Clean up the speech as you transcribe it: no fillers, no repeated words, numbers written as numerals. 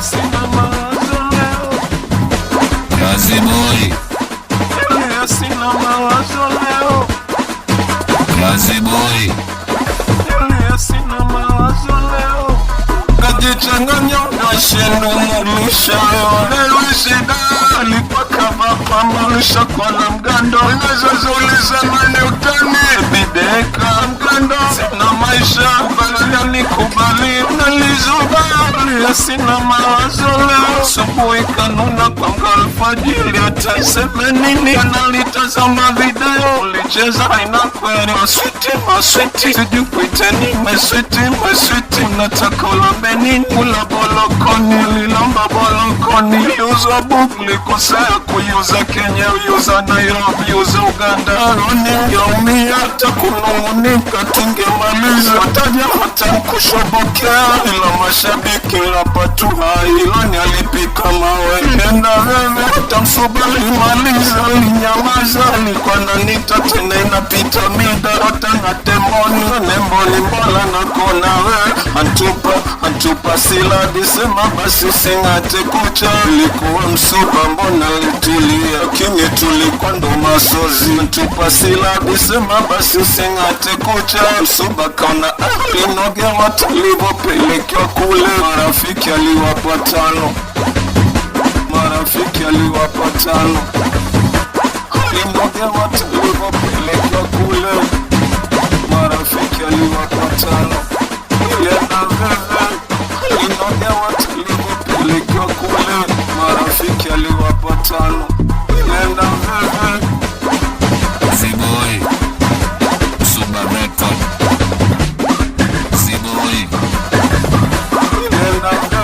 sina mawazo leo. Kazi boy. Sina mawazo leo. Kazi boy. Sina mawazo leo. Kajichanganya na shenu mulisha leo shida alipaka mapambalisha kwa na mgando. Unazozuliza mani utani bideka mgando. Sina maisha balaya nikubali unalizubali. Sina mawazo leo. Subuhi kanuna kwa mgalfajili hata iseme nini. Analitazama video ulicheza haina kweli. Maswiti siju kuiteni meswiti unataka ulambe nini. Ula bolokoni lilamba bolokoni. Liuza bugli kosea kuyuza Kenya uyuza Nairobi uyuza Uganda. Roni yaumia hata kunungunika tungemaliza. Wataja hata kushobokea ila mashabiki lapatu hailoni alipika mawe. Nenda wewe hata msubali maliza. Linyamaza alikuwa nanita tena inapita mida. Rota na temoni nemboni mbola na kona we. Antupa sila disema basi usingate kucha. Ilikuwa msuba mbona litulia kinye tulikuwa ndo masozi. Antupa sila disema basi usingate kucha. Msuba kaona linoge watalivo pelekwa kule. Marafiki aliwapa tano. Linoge watalivo pelekwa kule. Marafiki aliwapa tano. Ilienda veve. Linoge watalivo pelekwa kule. Marafiki aliwapa tano. Ilienda veve. Ziboy. Suba record. Ziboy. Ilienda veve.